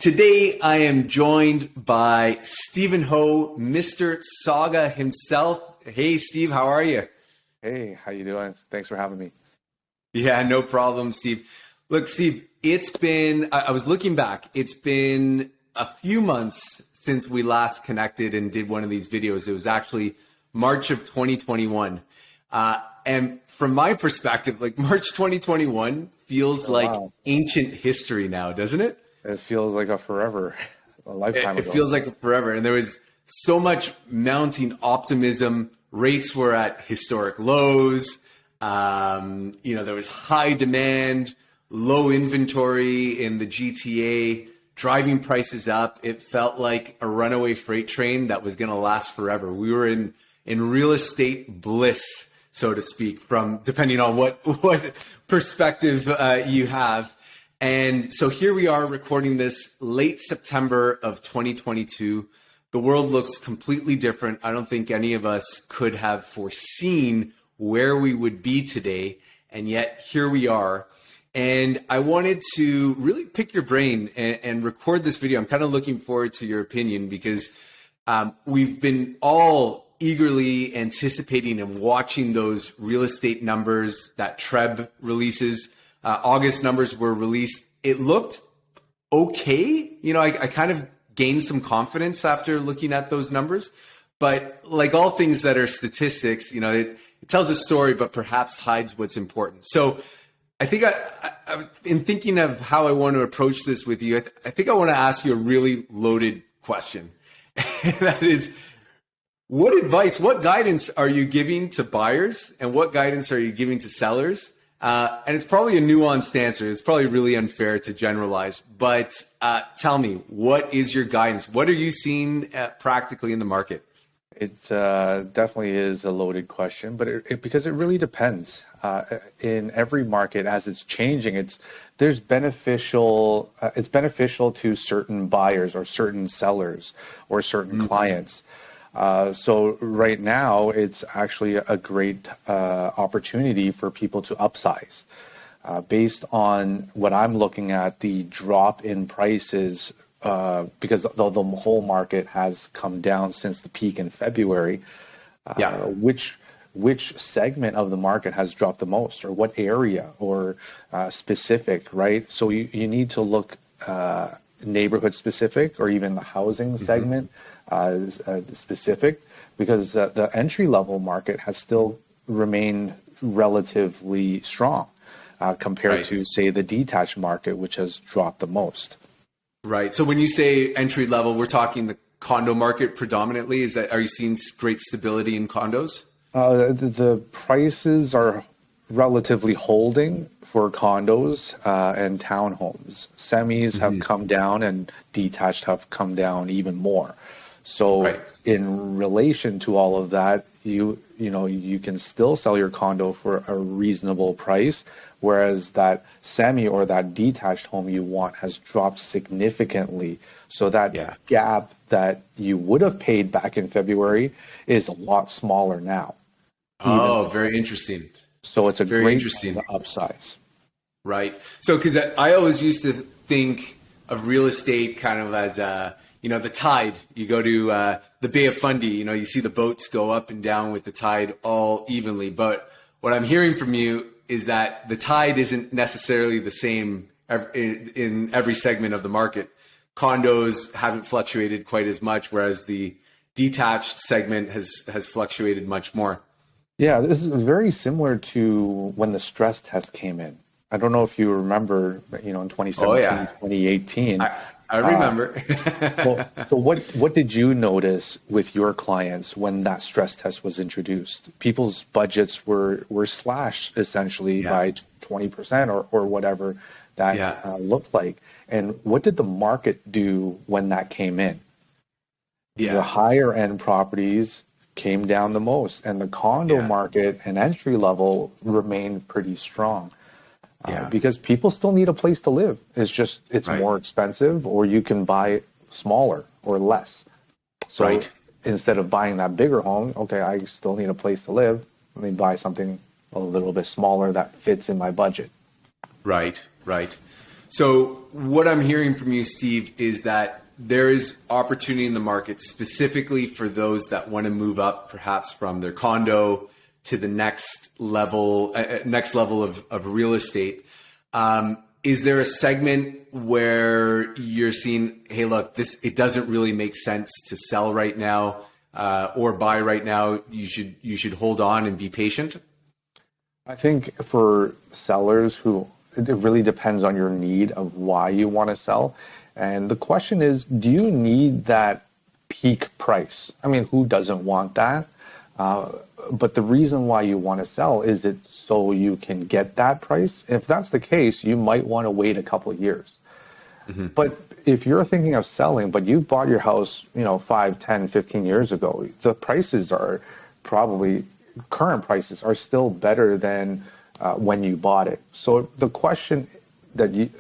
Today, I am joined by Stephen Ho, Mr. Saga himself. Hey, Steve, how are you? Hey, how you doing? Thanks for having me. Yeah, no problem, Steve. Look, Steve, I was looking back. It's been a few months since we last connected and did one of these videos. It was actually March of 2021. And from my perspective, like March 2021 feels Oh, like wow. ancient history now, doesn't it? It feels like a forever, a lifetime It ago. feels like forever. And there was so much mounting optimism. Rates were at historic lows. There was high demand, low inventory in the GTA, driving prices up. It felt like a runaway freight train that was going to last forever. We were in real estate bliss, so to speak, from depending on what perspective you have. And so here we are recording this late September of 2022. The world looks completely different. I don't think any of us could have foreseen where we would be today. And yet here we are. And I wanted to really pick your brain and record this video. I'm kind of looking forward to your opinion because we've been all eagerly anticipating and watching those real estate numbers, that TREB releases. August numbers were released. It looked okay. I kind of gained some confidence after looking at those numbers. But like all things that are statistics, it tells a story, but perhaps hides what's important. So I think I was in thinking of how I want to approach this with you. I think I want to ask you a really loaded question. And that is, what guidance are you giving to buyers and what guidance are you giving to sellers? And it's probably a nuanced answer. It's probably really unfair to generalize, but tell me, what is your guidance? What are you seeing practically in the market? It definitely is a loaded question, but because it really depends. In every market, as it's changing, it's beneficial to certain buyers or certain sellers or certain clients. So right now, it's actually a great opportunity for people to upsize. Based on what I'm looking at, the drop in prices, because the whole market has come down since the peak in February, which segment of the market has dropped the most, or what area, or specific, right? So you need to look neighborhood specific, or even the housing segment specific, because the entry level market has still remained relatively strong compared to, say, the detached market, which has dropped the most. Right. So when you say entry level, we're talking the condo market predominantly. Are you seeing great stability in condos? The prices are relatively holding for condos and townhomes. Semis have come down and detached have come down even more. So in relation to all of that, you can still sell your condo for a reasonable price, whereas that semi or that detached home you want has dropped significantly. So that gap that you would have paid back in February is a lot smaller now. Oh, very interesting. So it's a Very great interesting. time to upsize. Right. So, because I always used to think of real estate kind of as the tide. You go to the Bay of Fundy, you see the boats go up and down with the tide all evenly. But what I'm hearing from you is that the tide isn't necessarily the same in every segment of the market. Condos haven't fluctuated quite as much, whereas the detached segment has fluctuated much more. Yeah, this is very similar to when the stress test came in. I don't know if you remember, in 2017, 2018. I remember. So what did you notice with your clients when that stress test was introduced? People's budgets were slashed essentially by 20% or whatever that looked like. And what did the market do when that came in? The higher end properties came down the most, and the condo market and entry level remained pretty strong. Because people still need a place to live. It's more expensive, or you can buy smaller or less. So instead of buying that bigger home, okay, I still need a place to live. Let me buy something a little bit smaller that fits in my budget. Right. So what I'm hearing from you, Steve, is that there is opportunity in the market specifically for those that want to move up, perhaps from their condo to the next level of real estate. Is there a segment where you're seeing, hey, look, it doesn't really make sense to sell right now or buy right now? You should hold on and be patient. I think for sellers it really depends on your need of why you want to sell. And the question is, do you need that peak price? I mean, who doesn't want that? But the reason why you want to sell, is it so you can get that price? If that's the case, you might want to wait a couple of years. Mm-hmm. But if you're thinking of selling, but you bought your house, 5, 10, 15 years ago, the prices are probably, current prices are still better than when you bought it. So the question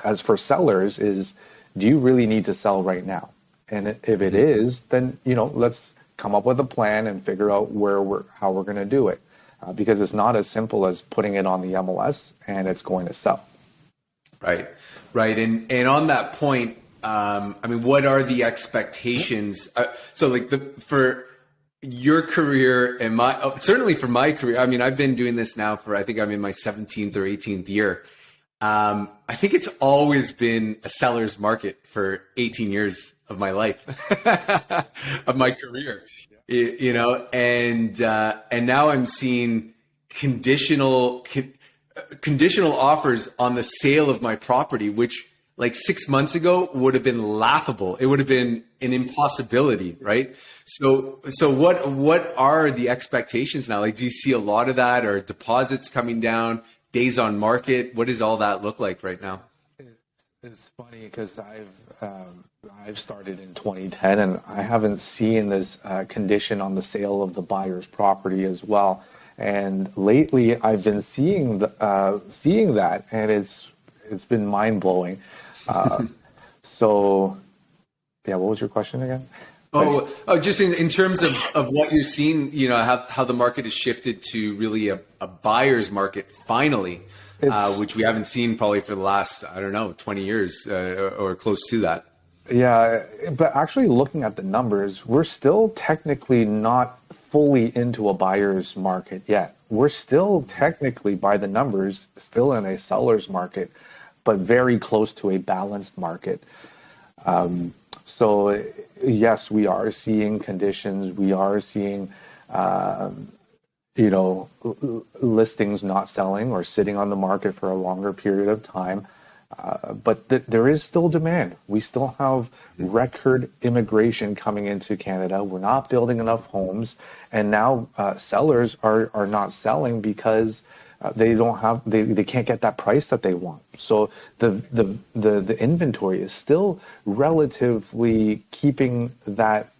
as for sellers is, do you really need to sell right now? And if it is, then, let's come up with a plan and figure out how we're going to do it. Because it's not as simple as putting it on the MLS and it's going to sell. Right. And on that point, what are the expectations? For your career and certainly for my career, I've been doing this now for, I think I'm in my 17th or 18th year. I think it's always been a seller's market for 18 years of my life, of my career, and now I'm seeing conditional offers on the sale of my property, which like 6 months ago would have been laughable. It would have been an impossibility, right? So what are the expectations now? Like, do you see a lot of that, or deposits coming down, days on market? What does all that look like right now? It's funny because I've started in 2010 and I haven't seen this condition on the sale of the buyer's property as well. And lately I've been seeing that, and it's been mind blowing. So yeah, what was your question again? Just in terms of what you're seeing, how the market has shifted to really a buyer's market finally, which we haven't seen probably for the last, 20 years or close to that. Yeah, but actually looking at the numbers, we're still technically not fully into a buyer's market yet. We're still technically, by the numbers, still in a seller's market, but very close to a balanced market. So yes, we are seeing conditions. We are seeing, listings not selling or sitting on the market for a longer period of time. But there is still demand. We still have record immigration coming into Canada. We're not building enough homes, and now sellers are not selling because they can't get that price that they want. So the inventory is still relatively keeping that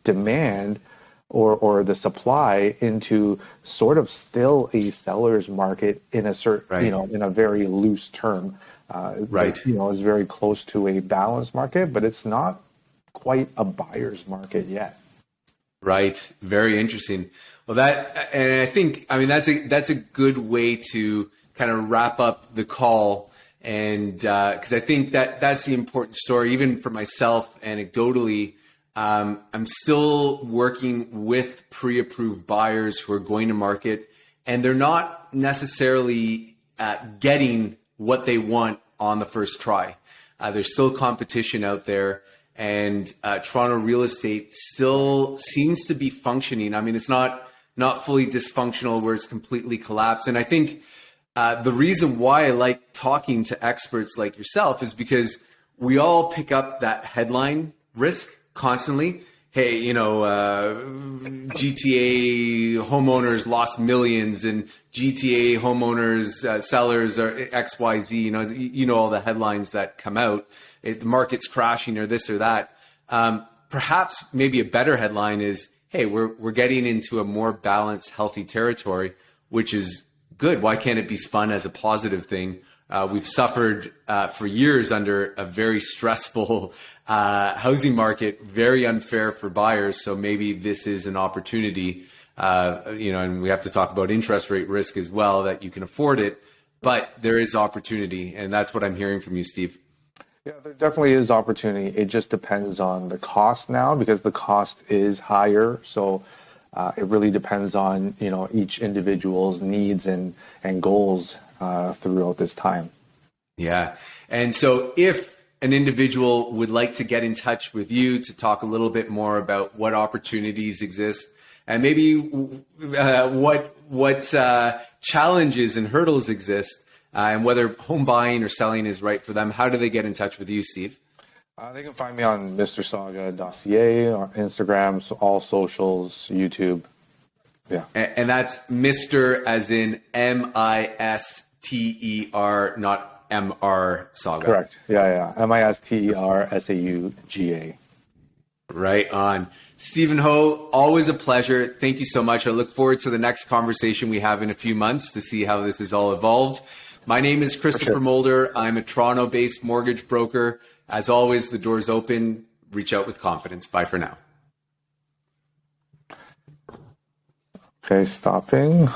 demand or the supply into sort of still a seller's market in a certain, in a very loose term. It's very close to a balanced market, but it's not quite a buyer's market yet. Right. Very interesting. Well, and I think, that's a good way to kind of wrap up the call. And because I think that's the important story, even for myself, anecdotally. I'm still working with pre-approved buyers who are going to market, and they're not necessarily getting what they want on the first try. There's still competition out there, and Toronto real estate still seems to be functioning. It's not fully dysfunctional where it's completely collapsed. And I think the reason why I like talking to experts like yourself is because we all pick up that headline risk constantly. Hey, GTA homeowners lost millions, and GTA homeowners, sellers are XYZ, all the headlines that come out. The market's crashing or this or that. Perhaps maybe a better headline is, hey, we're getting into a more balanced, healthy territory, which is good. Why can't it be spun as a positive thing? We've suffered for years under a very stressful housing market, very unfair for buyers. So maybe this is an opportunity, and we have to talk about interest rate risk as well, that you can afford it. but there is opportunity. And that's what I'm hearing from you, Steve. Yeah, there definitely is opportunity. It just depends on the cost now because the cost is higher. So it really depends on, each individual's needs and goals throughout this time. Yeah. And so if an individual would like to get in touch with you to talk a little bit more about what opportunities exist and maybe what challenges and hurdles exist, and whether home buying or selling is right for them, how do they get in touch with you, Steve? They can find me on mrsauga.ca, on Instagram, so all socials, YouTube. Yeah. And that's Mr. as in Mister, not MR Sauga. Correct. Yeah. Mistersauga. Right on. Stephen Ho, always a pleasure. Thank you so much. I look forward to the next conversation we have in a few months to see how this has all evolved. My name is Christopher Mulder. I'm a Toronto-based mortgage broker. As always, the door's open. Reach out with confidence. Bye for now. Okay, stopping.